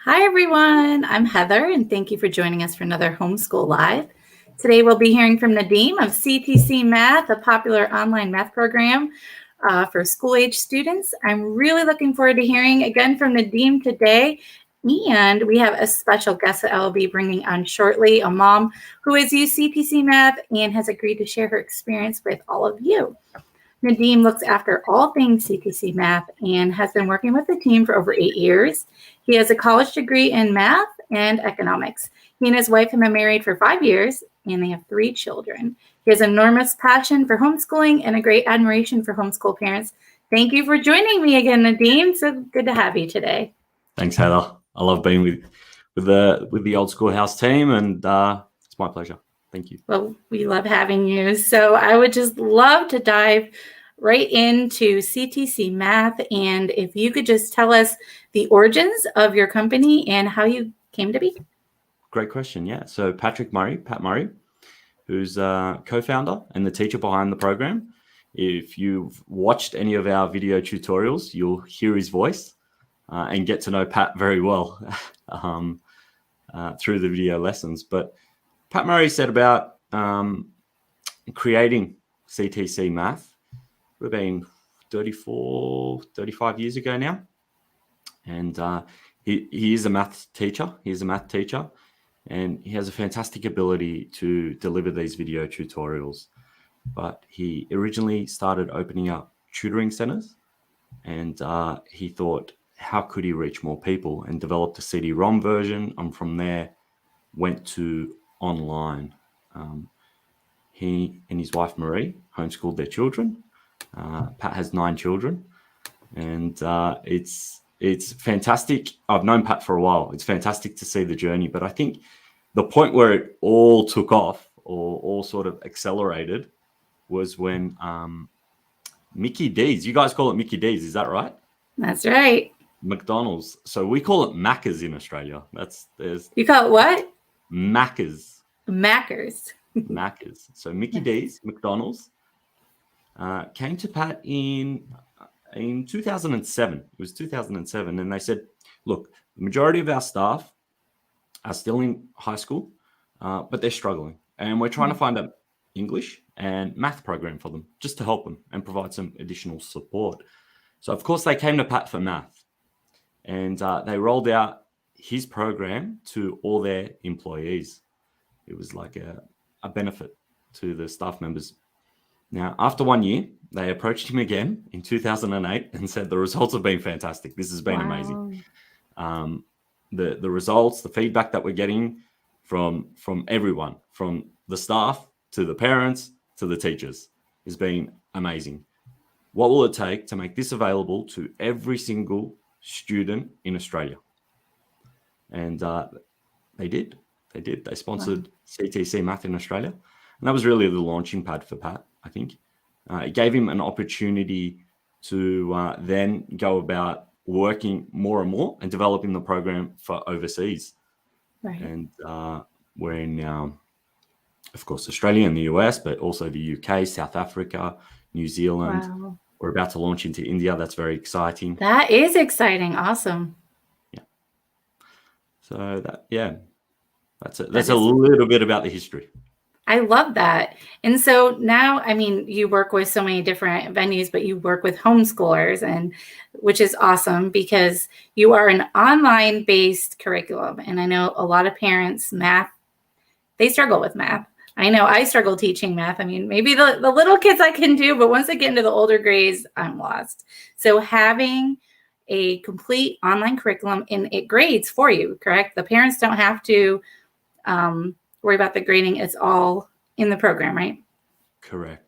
Hi, everyone. I'm Heather, and thank you for joining us for another Homeschool Live. Today, we'll be hearing from Nadim of CTCMath, a popular online math program for school-age students. I'm really looking forward to hearing again from Nadim today. And we have a special guest that I will be bringing on shortly, a mom who has used CTCMath and has agreed to share her experience with all of you. Nadim looks after all things CTCMath and has been working with the team for over 8 years. He has a college degree in math and economics. He and his wife have been married for 5 years, and they have 3 children. He has enormous passion for homeschooling and a great admiration for homeschool parents. Thank you for joining me again, Nadim. So good to have you today. Thanks, Heather. I love being with the old schoolhouse team, and it's my pleasure. Thank you. Well, we love having you. So I would just love to dive right into CTCMath. And if you could just tell us the origins of your company and how you came to be. Great question. Yeah. So Pat Murray, who's co-founder and the teacher behind the program. If you've watched any of our video tutorials, you'll hear his voice and get to know Pat very well through the video lessons. But Pat Murray said about creating CTCMath. Would have been 35 years ago now. And he is a math teacher. He's a math teacher. And he has a fantastic ability to deliver these video tutorials. But he originally started opening up tutoring centers. And he thought, how could he reach more people? And developed a CD-ROM version. And from there, went to online. He and his wife, Marie, homeschooled their children. Pat has 9 children, and it's fantastic. I've known Pat for a while. It's fantastic to see the journey, but I think the point where it all took off or all sort of accelerated was when Mickey D's. You guys call it Mickey D's, is that right? That's right. McDonald's. So we call it Macca's in Australia. You call it what? Macca's. Macca's. Macca's. So Mickey D's, McDonald's. Came to Pat in 2007. It was 2007, and they said, "Look, the majority of our staff are still in high school, but they're struggling, and we're trying to find an English and math program for them, just to help them and provide some additional support." So, of course, they came to Pat for math, and they rolled out his program to all their employees. It was like a benefit to the staff members. Now, after 1 year, they approached him again in 2008 and said, the results have been fantastic. This has been amazing. The results, the feedback that we're getting from everyone, from the staff to the parents to the teachers, has been amazing. What will it take to make this available to every single student in Australia? And they did. They sponsored CTCMath in Australia. And that was really the launching pad for Pat, I think. It gave him an opportunity to then go about working more and more and developing the program for overseas. Right. And we're in, of course, Australia and the US, but also the UK, South Africa, New Zealand. Wow. We're about to launch into India. That's very exciting. That is exciting. Awesome. Yeah. So that's a little bit about the history. I love that. And so now, I mean, you work with so many different venues, but you work with homeschoolers, and which is awesome because you are an online-based curriculum. And I know a lot of parents, they struggle with math. I know I struggle teaching math. I mean, maybe the little kids I can do, but once I get into the older grades, I'm lost. So having a complete online curriculum, and it grades for you, correct? The parents don't have to worry about the grading. It's all in the program, right? Correct.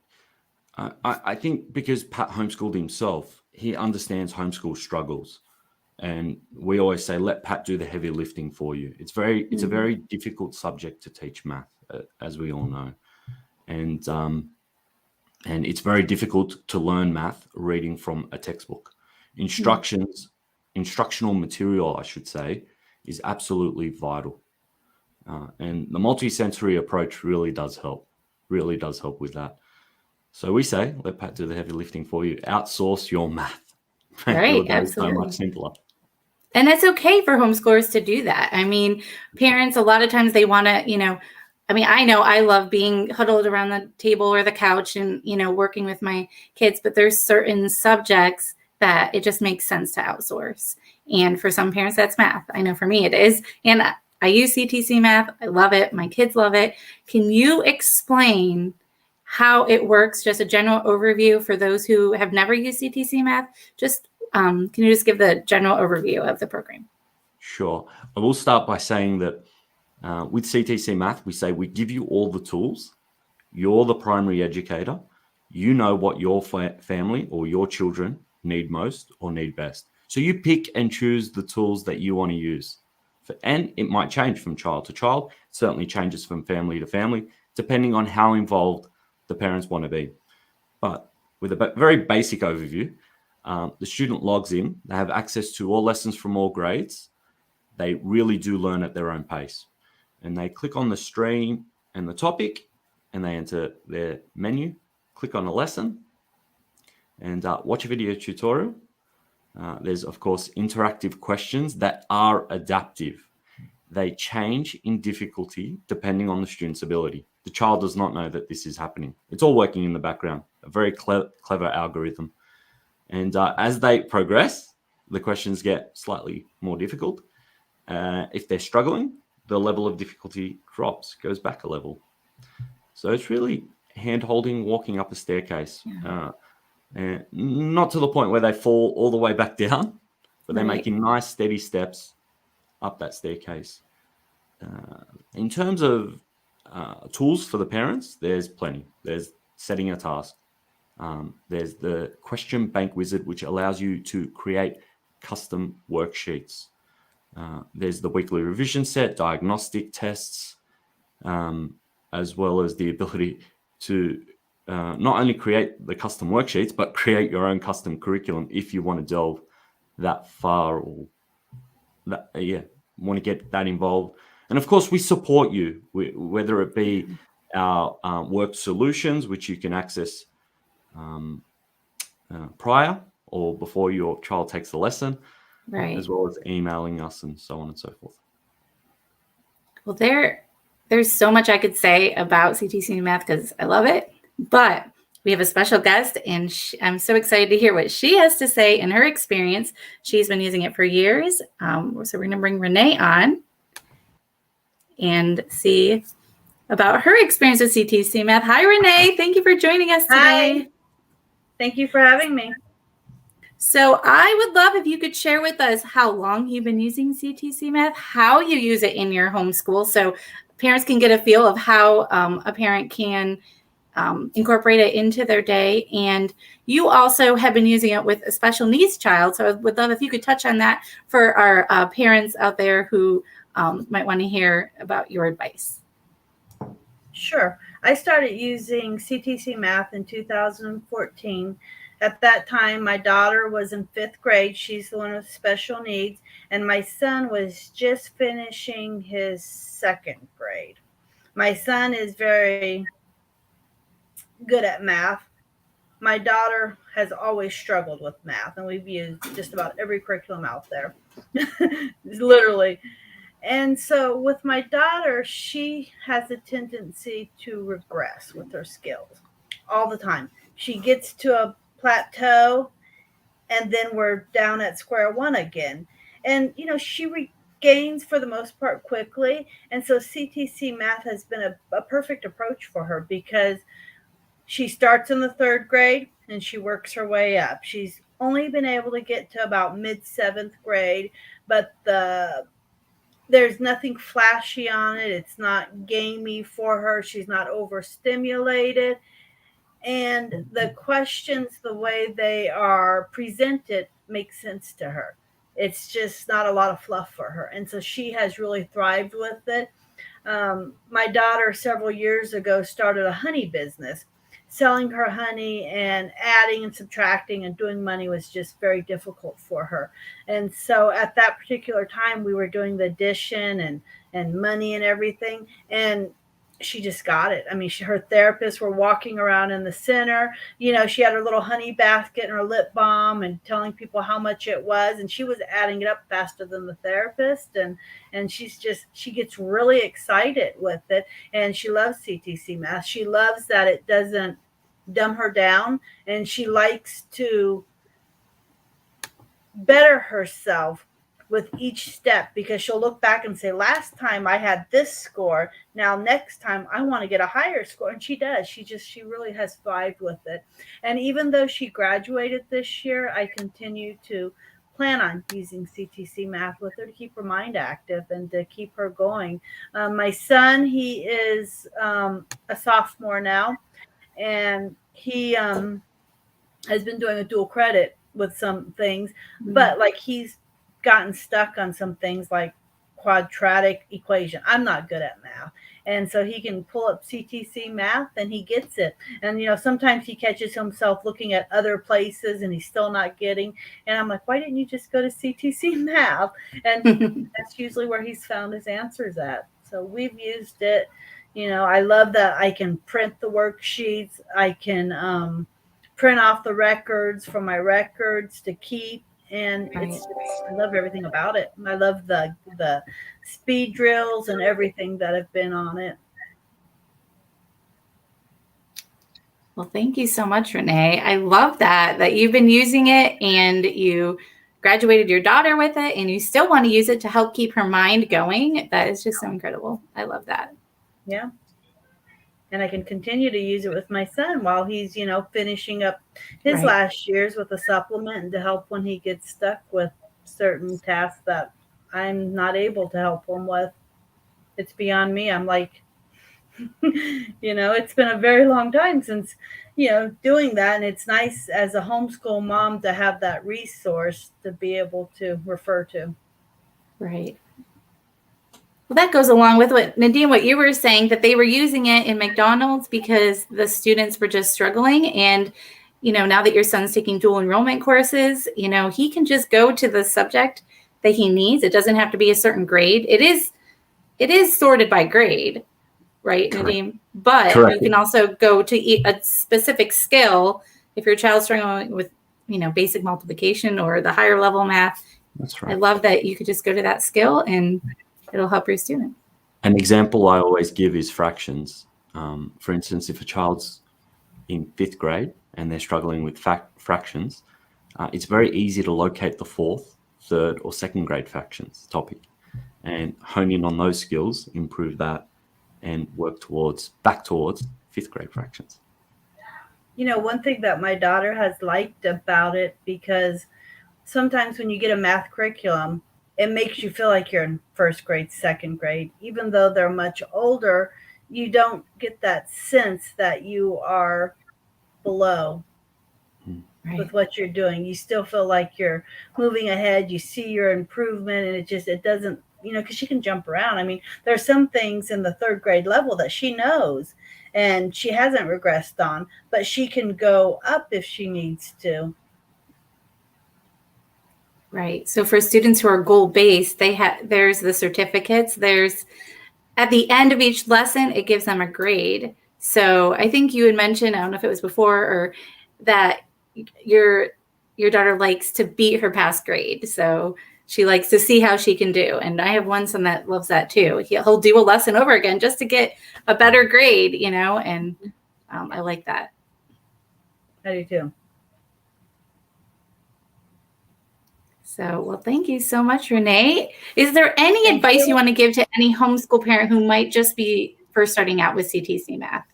I think because Pat homeschooled himself, he understands homeschool struggles. And we always say, let Pat do the heavy lifting for you. It's a very difficult subject to teach math, as we all know. And it's very difficult to learn math reading from a textbook. Instructional material, I should say, is absolutely vital. And the multi-sensory approach really does help with that. So we say, let Pat do the heavy lifting for you. Outsource your math. Right, Your day is so absolutely. much simpler. And it's okay for homeschoolers to do that. I mean, parents, a lot of times they want to, I know I love being huddled around the table or the couch and, working with my kids, but there's certain subjects that it just makes sense to outsource. And for some parents, that's math. I know for me it is. And I use CTCMath. I love it. My kids love it. Can you explain how it works? Just a general overview for those who have never used CTCMath. Can you just give the general overview of the program? Sure. I will start by saying that with CTCMath, we say we give you all the tools. You're the primary educator. You know what your family or your children need most or need best. So you pick and choose the tools that you want to use. And it might change from child to child. It certainly changes from family to family, depending on how involved the parents want to be. But with a very basic overview, the student logs in. They have access to all lessons from all grades. They really do learn at their own pace. And they click on the stream and the topic, and they enter their menu, click on a lesson, and watch a video tutorial. There's, of course, interactive questions that are adaptive. They change in difficulty depending on the student's ability. The child does not know that this is happening. It's all working in the background, a very clever algorithm. And as they progress, the questions get slightly more difficult. If they're struggling, the level of difficulty drops, goes back a level. So it's really hand-holding, walking up a staircase. And not to the point where they fall all the way back down, but they're making nice, steady steps up that staircase. In terms of tools for the parents, there's plenty. There's setting a task. There's the question bank wizard, which allows you to create custom worksheets. There's the weekly revision set, diagnostic tests, as well as the ability to not only create the custom worksheets, but create your own custom curriculum if you want to delve that far or want to get that involved. And of course, we support you, whether it be our work solutions, which you can access prior or before your child takes the lesson, as well as emailing us and so on and so forth. Well, there's so much I could say about CTCMath because I love it, but we have a special guest, and I'm so excited to hear what she has to say in her experience. She's been using it for years. So we're going to bring Renee on and see about her experience with CTCMath. Hi, Renee. Thank you for joining us today. Hi. Thank you for having me. So I would love if you could share with us how long you've been using CTCMath, how you use it in your homeschool, so parents can get a feel of how a parent can incorporate it into their day. And you also have been using it with a special needs child. So I would love if you could touch on that for our parents out there who might want to hear about your advice. Sure. I started using CTCMath in 2014. At that time, my daughter was in 5th grade. She's the one with special needs. And my son was just finishing his 2nd grade. My son is very good at math. My daughter has always struggled with math, and we've used just about every curriculum out there, literally. And so with my daughter, she has a tendency to regress with her skills all the time. She gets to a plateau, and then we're down at square one again. And, she regains for the most part quickly. And so CTCMath has been a perfect approach for her because she starts in the 3rd grade and she works her way up. She's only been able to get to about mid-7th grade, but there's nothing flashy on it. It's not gamey for her. She's not overstimulated. And the questions, the way they are presented, make sense to her. It's just not a lot of fluff for her. And so she has really thrived with it. My daughter several years ago started a honey business. Selling her honey and adding and subtracting and doing money was just very difficult for her. And so at that particular time, we were doing the addition and money and everything. And she just got it. I mean, her therapists were walking around in the center. She had her little honey basket and her lip balm and telling people how much it was. And she was adding it up faster than the therapist. And she gets really excited with it. And she loves CTCMath. She loves that it doesn't dumb her down. And she likes to better herself with each step, because she'll look back and say, last time I had this score, now next time I want to get a higher score. And she does. She really has thrived with it. And even though she graduated this year, I continue to plan on using CTCMath with her to keep her mind active and to keep her going. My son, he is a sophomore now, and he has been doing a dual credit with some things, but like he's gotten stuck on some things like quadratic equation. I'm not good at math. And so he can pull up CTCMath and he gets it. And, sometimes he catches himself looking at other places and he's still not getting. And I'm like, why didn't you just go to CTCMath? And that's usually where he's found his answers at. So we've used it. I love that I can print the worksheets. I can print off the records from my records to keep. And I love everything about it. I love the speed drills and everything that have been on it. Well, thank you so much, Renee. I love that you've been using it and you graduated your daughter with it and you still want to use it to help keep her mind going. That is just so incredible. I love that. Yeah. And I can continue to use it with my son while he's, finishing up his last years with a supplement, and to help when he gets stuck with certain tasks that I'm not able to help him with. It's beyond me. I'm like, it's been a very long time since, doing that. And it's nice as a homeschool mom to have that resource to be able to refer to. Right. Well, that goes along with Nadim, what you were saying, that they were using it in McDonald's because the students were just struggling. And, now that your son's taking dual enrollment courses, he can just go to the subject that he needs. It doesn't have to be a certain grade. It is sorted by grade, right, Nadim? But you can also go to a specific skill if your child's struggling with, basic multiplication or the higher level math. That's right. I love that you could just go to that skill and it'll help your student. An example I always give is fractions. For instance, if a child's in 5th grade and they're struggling with fractions, it's very easy to locate the 4th, 3rd, or 2nd grade fractions topic and hone in on those skills, improve that, and work back towards 5th grade fractions. One thing that my daughter has liked about it, because sometimes when you get a math curriculum, it makes you feel like you're in 1st grade, 2nd grade. Even though they're much older, you don't get that sense that you are below with what you're doing. You still feel like you're moving ahead. You see your improvement, and it doesn't, because she can jump around. I mean, there's some things in the 3rd grade level that she knows and she hasn't regressed on, but she can go up if she needs to. Right. So for students who are goal-based, there's the certificates. There's at the end of each lesson, it gives them a grade. So I think you had mentioned, I don't know if it was before, or that your daughter likes to beat her past grade. So she likes to see how she can do. And I have one son that loves that too. He'll do a lesson over again just to get a better grade, and I like that. I do too. So, well, thank you so much, Renee. Is there any advice you want to give to any homeschool parent who might just be first starting out with CTCMath?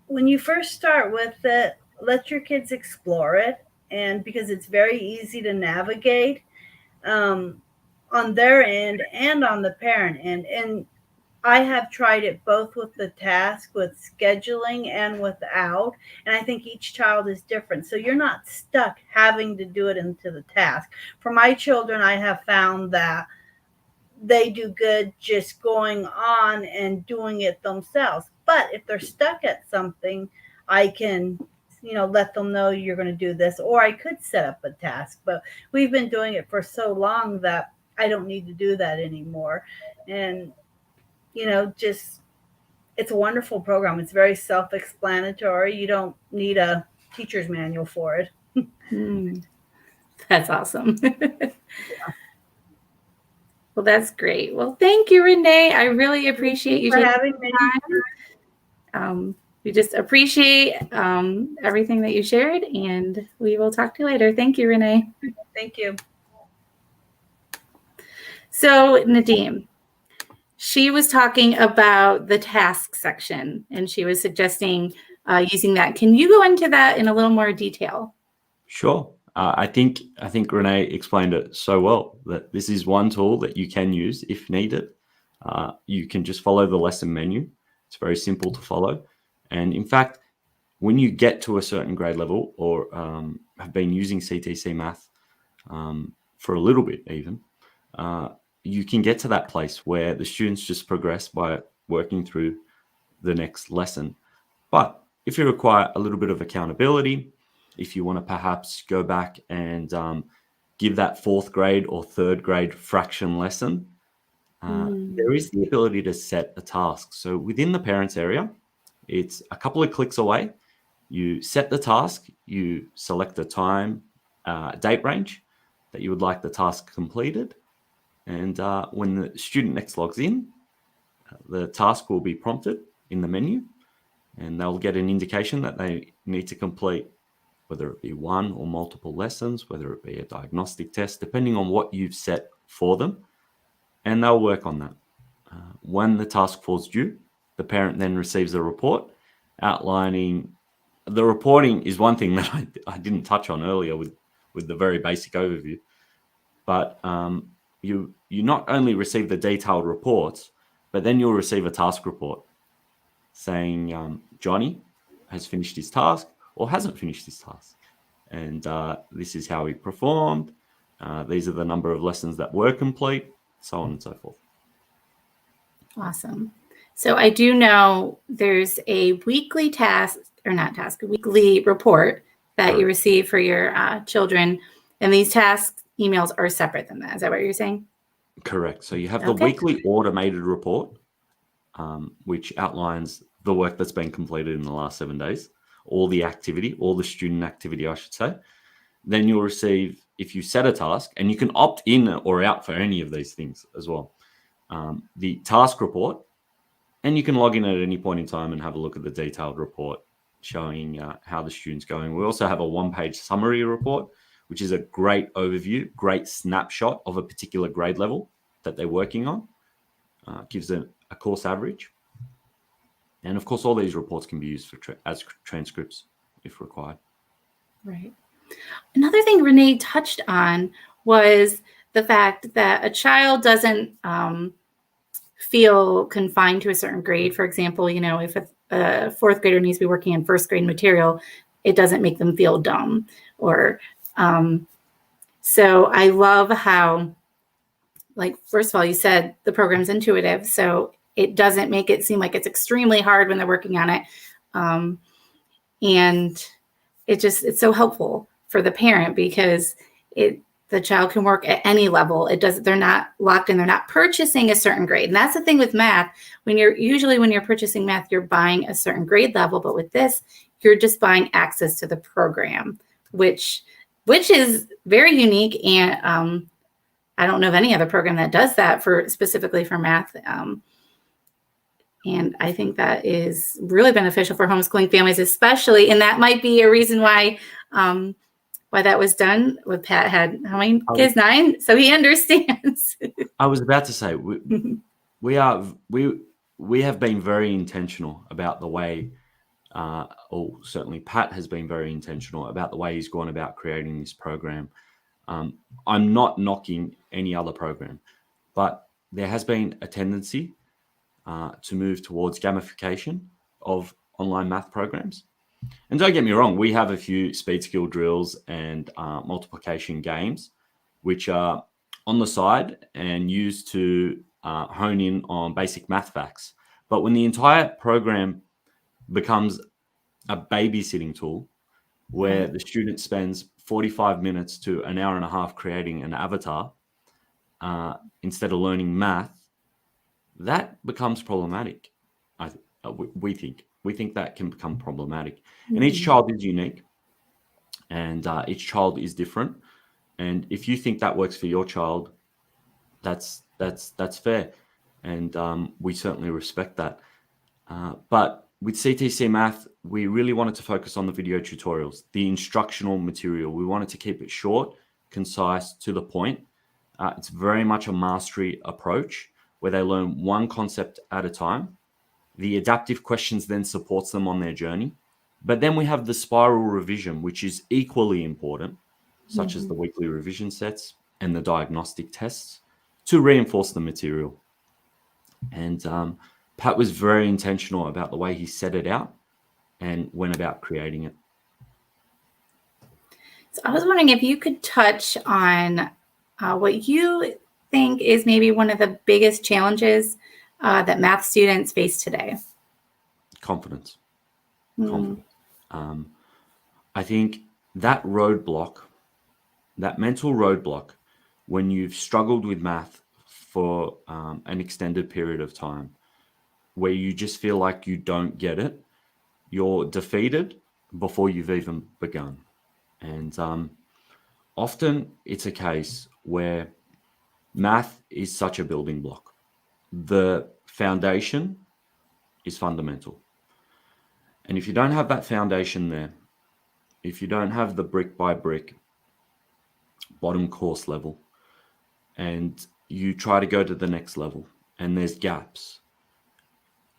When you first start with it, let your kids explore it, and because it's very easy to navigate on their end and on the parent end. And I have tried it both with the task, with scheduling, and without. And I think each child is different. So you're not stuck having to do it into the task. For my children, I have found that they do good just going on and doing it themselves. But if they're stuck at something, I can, let them know you're going to do this, or I could set up a task. But we've been doing it for so long that I don't need to do that anymore. And, just it's a wonderful program. It's very self-explanatory. You don't need a teacher's manual for it. That's awesome. Well, that's great. Well, thank you, Renee. I really appreciate you for taking having me. We just appreciate everything that you shared, and we will talk to you later. Thank you, Renee. Thank you. So, Nadim, she was talking about the task section, and she was suggesting using that. Can you go into that in a little more detail? Sure. I think Renee explained it so well, that this is one tool that you can use if needed. You can just follow the lesson menu. It's very simple to follow. And in fact, when you get to a certain grade level, or have been using CTCMath for a little bit even, you can get to that place where the students just progress by working through the next lesson. But if you require a little bit of accountability, if you want to perhaps go back and give that 4th grade or 3rd grade fraction lesson, there is the ability to set a task. So within the parents area, it's a couple of clicks away. You set the task, you select a time, date range that you would like the task completed. And when the student next logs in, the task will be prompted in the menu, and they'll get an indication that they need to complete, whether it be one or multiple lessons, whether it be a diagnostic test, depending on what you've set for them, and they'll work on that. When the task falls due, the parent then receives a report outlining. The reporting is one thing that I didn't touch on earlier with the very basic overview, but you not only receive the detailed reports, but then you'll receive a task report saying Johnny has finished his task or hasn't finished his task, and this is how he performed. These are the number of lessons that were complete, so on and so forth. Awesome. So I do know there's a weekly weekly report that you receive for your children, and these task emails are separate than that. Is that what you're saying? Correct. So you have the weekly automated report, which outlines the work that's been completed in the last 7 days, all the activity, all the student activity, I should say. Then you'll receive, if you set a task, and you can opt in or out for any of these things as well, the task report, and you can log in at any point in time and have a look at the detailed report showing how the student's going. We also have a 1-page summary report, which is a great overview, great snapshot of a particular grade level that they're working on. Gives a course average. And of course, all these reports can be used as transcripts if required. Right. Another thing Renee touched on was the fact that a child doesn't feel confined to a certain grade. For example, if a 4th grader needs to be working in 1st grade material, it doesn't make them feel dumb. Or so I love how, first of all, you said the program's intuitive, so it doesn't make it seem like it's extremely hard when they're working on it. And it's so helpful for the parent because the child can work at any level. They're not locked in, they're not purchasing a certain grade. And that's the thing with math. When you're purchasing math, you're buying a certain grade level, but with this, you're just buying access to the program, which is very unique. And I don't know of any other program that does that specifically for math. And I think that is really beneficial for homeschooling families, especially, and that might be a reason why that was done. With Pat had how many kids? 9, so he understands. I was about to say we have been very intentional about the way, or certainly Pat has been very intentional about the way he's gone about creating this program. I'm not knocking any other program, but there has been a tendency to move towards gamification of online math programs. And don't get me wrong, we have a few speed skill drills and multiplication games, which are on the side and used to hone in on basic math facts. But when the entire program becomes a babysitting tool where the student spends 45 minutes to an hour and a half creating an avatar, instead of learning math, that becomes problematic. We think that can become problematic. And each child is unique, and each child is different. And if you think that works for your child, that's fair, and we certainly respect that. But with CTCMath, we really wanted to focus on the video tutorials, the instructional material. We wanted to keep it short, concise, to the point. It's very much a mastery approach where they learn one concept at a time. The adaptive questions then supports them on their journey. But then we have the spiral revision, which is equally important, such as the weekly revision sets and the diagnostic tests, to reinforce the material. And Pat was very intentional about the way he set it out and went about creating it. So I was wondering if you could touch on what you think is maybe one of the biggest challenges that math students face today. Confidence. I think that roadblock, that mental roadblock, when you've struggled with math for an extended period of time, where you just feel like you don't get it, you're defeated before you've even begun. And often it's a case where math is such a building block. The foundation is fundamental. And if you don't have that foundation there, if you don't have the brick by brick bottom course level, and you try to go to the next level and there's gaps,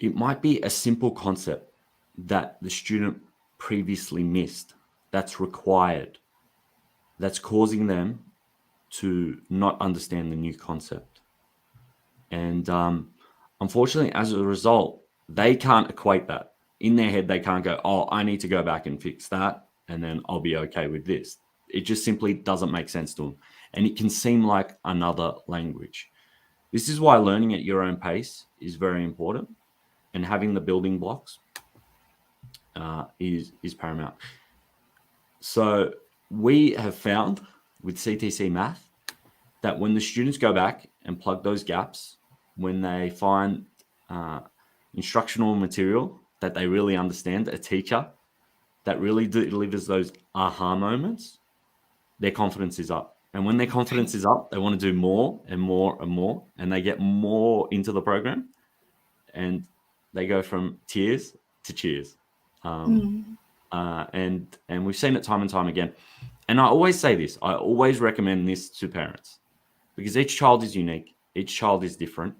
it might be a simple concept that the student previously missed that's required, that's causing them to not understand the new concept. And unfortunately, as a result, they can't equate that. In their head, they can't go, oh, I need to go back and fix that, and then I'll be okay with this. It just simply doesn't make sense to them. And it can seem like another language. This is why learning at your own pace is very important, and having the building blocks is paramount. So we have found with CTCMath that when the students go back and plug those gaps, when they find instructional material that they really understand, a teacher that really delivers those aha moments, their confidence is up. And when their confidence is up, they want to do more and more and more, and they get more into the program, and they go from tears to cheers. And we've seen it time and time again. And I always say this, I always recommend this to parents, because each child is unique. Each child is different.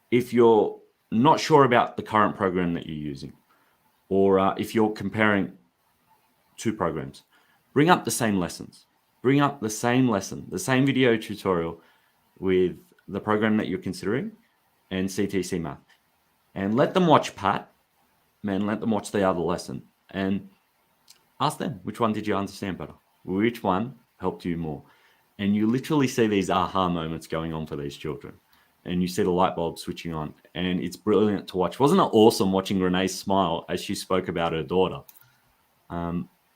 If you're not sure about the current program that you're using, or if you're comparing two programs, bring up the same lessons. Bring up the same lesson, the same video tutorial with the program that you're considering and CTCMath. And let them watch Pat, let them watch the other lesson, and ask them, which one did you understand better? Which one helped you more? And you literally see these aha moments going on for these children. And you see the light bulb switching on. And it's brilliant to watch. Wasn't it awesome watching Renees smile as she spoke about her daughter?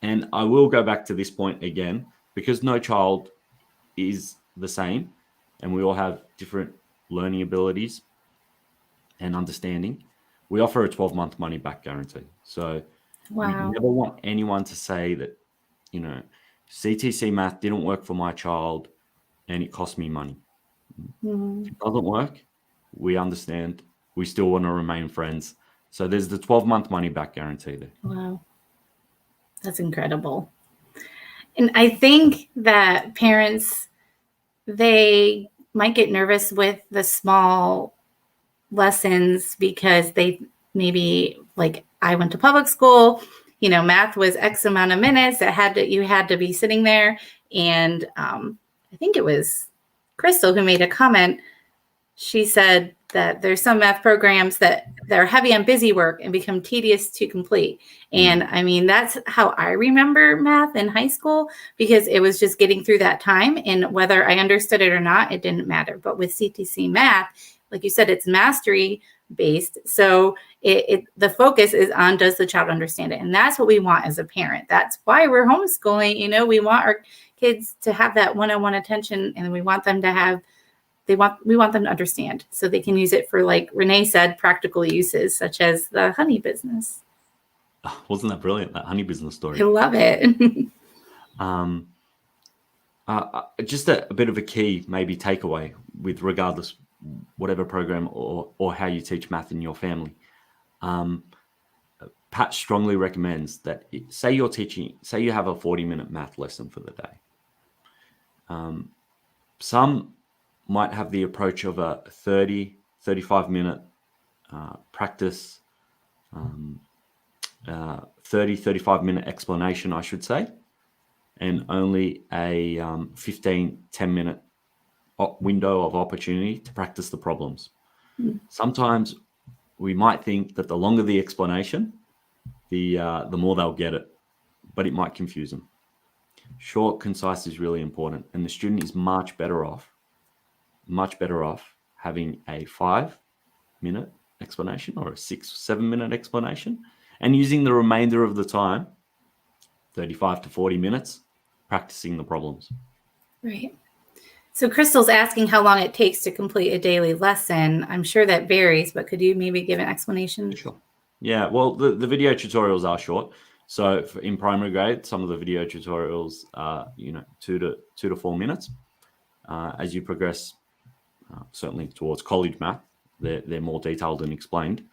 And I will go back to this point again, because no child is the same. And we all have different learning abilities and understanding. We offer a 12-month money-back guarantee. So we never want anyone to say that, CTCMath didn't work for my child and it cost me money. If it doesn't work, we understand. We still want to remain friends. So there's the 12-month money-back guarantee there. Wow. That's incredible. And I think that parents, they might get nervous with the small lessons because they maybe, like, I went to public school, math was X amount of minutes that you had to be sitting there. And I think it was Crystal who made a comment. She said that there's some math programs that they're heavy on busy work and become tedious to complete. And I mean, that's how I remember math in high school, because it was just getting through that time, and whether I understood it or not, it didn't matter. But with CTCMath, like you said, it's mastery based. So the focus is on, does the child understand it? And that's what we want as a parent. That's why we're homeschooling. We want our kids to have that one-on-one attention, and we want them to have we want them to understand so they can use it for, like Renee said, practical uses such as the honey business. Oh, wasn't that brilliant, that honey business story? I love it. Just a bit of a key maybe takeaway with regardless whatever program or how you teach math in your family. Pat strongly recommends that say you have a 40-minute math lesson for the day. Some might have the approach of a 35-minute practice, 35-minute explanation, I should say, and only a 10-minute window of opportunity to practice the problems. Sometimes we might think that the longer the explanation, the more they'll get it, but it might confuse them. Short, concise is really important, and the student is much better off having a 5-minute explanation or a 6-7-minute explanation, and using the remainder of the time, 35 to 40 minutes, practicing the problems. Right. So Crystal's asking how long it takes to complete a daily lesson. I'm sure that varies, but could you maybe give an explanation? Sure. Yeah, well, the video tutorials are short. So in primary grade, some of the video tutorials are, 2 to 4 minutes. As you progress, certainly towards college math, they're more detailed and explained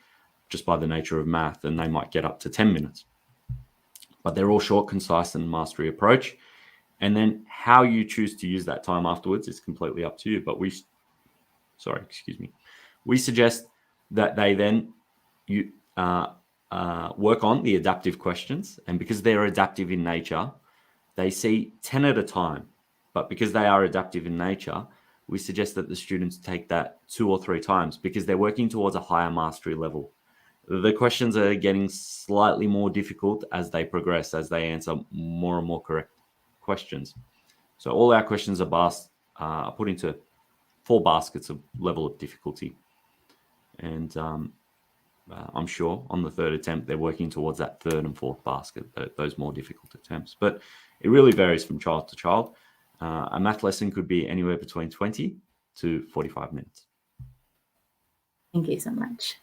just by the nature of math, and they might get up to 10 minutes. But they're all short, concise, and mastery approach. And then how you choose to use that time afterwards is completely up to you. But we suggest that they then work on the adaptive questions. And because they're adaptive in nature, they see 10 at a time. But because they are adaptive in nature, we suggest that the students take that 2 or 3 times because they're working towards a higher mastery level. The questions are getting slightly more difficult as they progress, as they answer more and more correct questions. So all our questions are put into 4 baskets of level of difficulty. And I'm sure on the 3rd attempt, they're working towards that 3rd and 4th basket, those more difficult attempts. But it really varies from child to child. A math lesson could be anywhere between 20 to 45 minutes. Thank you so much.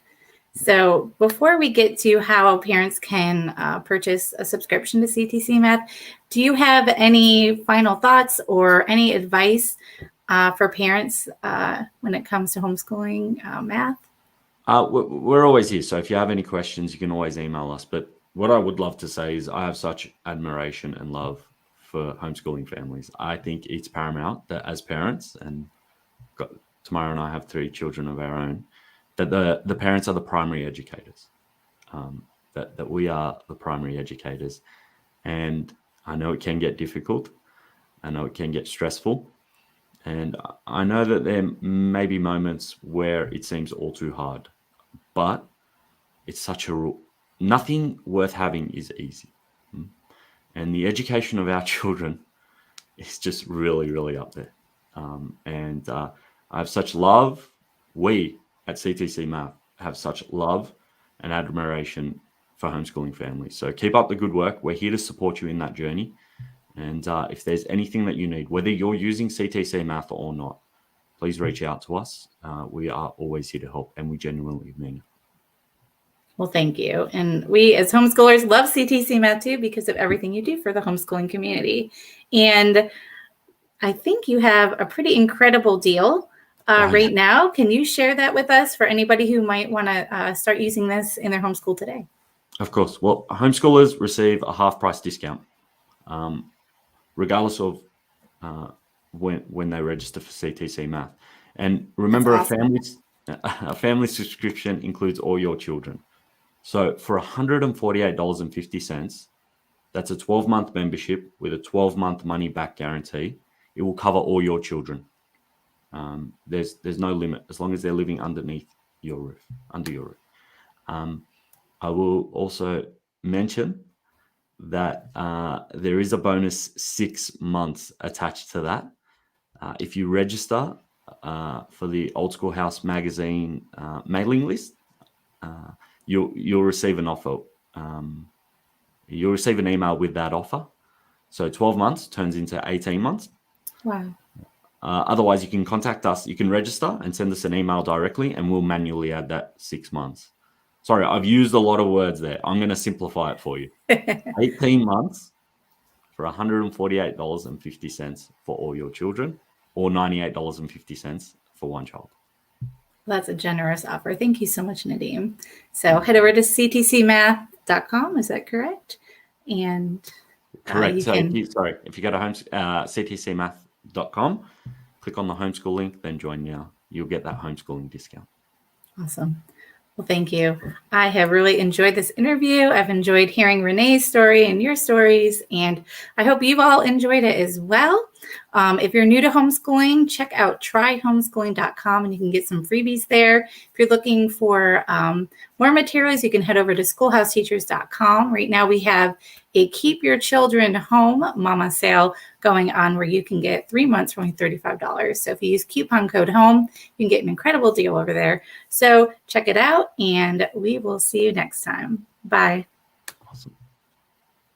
So before we get to how parents can purchase a subscription to CTCMath, do you have any final thoughts or any advice for parents when it comes to homeschooling math? We're always here. So if you have any questions, you can always email us. But what I would love to say is I have such admiration and love for homeschooling families. I think it's paramount that as parents, and Tamara and I have 3 children of our own, that the parents are the primary educators, that we are the primary educators. And I know it can get difficult. I know it can get stressful. And I know that there may be moments where it seems all too hard, but it's nothing worth having is easy. And the education of our children is just really, really up there. And I have such love. We at CTCMath have such love and admiration for homeschooling families. So keep up the good work. We're here to support you in that journey. And if there's anything that you need, whether you're using CTCMath or not, please reach out to us. We are always here to help, and we genuinely mean it. Well, thank you. And we as homeschoolers love CTCMath too because of everything you do for the homeschooling community. And I think you have a pretty incredible deal right now. Can you share that with us for anybody who might want to start using this in their homeschool today? Of course. Well, homeschoolers receive a half-price discount, regardless of when they register for CTCMath. And remember, awesome. a family subscription includes all your children. So for $148.50, that's a 12-month membership with a 12-month money-back guarantee. It will cover all your children. There's no limit as long as they're living under your roof. I will also mention that there is a bonus 6 months attached to that. If you register for the Old School House magazine mailing list, you'll receive an offer. You'll receive an email with that offer. So 12 months turns into 18 months. Wow. Otherwise, you can contact us. You can register and send us an email directly, and we'll manually add that 6 months. Sorry, I've used a lot of words there. I'm going to simplify it for you. 18 months for $148.50 for all your children, or $98.50 for one child. That's a generous offer. Thank you so much, Nadim. So head over to ctcmath.com. Is that correct? And correct. You So can... if you go to ctcmath.com, click on the homeschool link, then join now. You'll get that homeschooling discount. Awesome. Well, thank you. I have really enjoyed this interview. I've enjoyed hearing Renee's story and your stories, and I hope you've all enjoyed it as well. If you're new to homeschooling, check out tryhomeschooling.com and you can get some freebies there. If you're looking for more materials, you can head over to schoolhouseteachers.com. Right now we have a Keep Your Children Home Mama sale going on where you can get 3 months for only $35. So if you use coupon code HOME, you can get an incredible deal over there. So check it out, and we will see you next time. Bye. Awesome.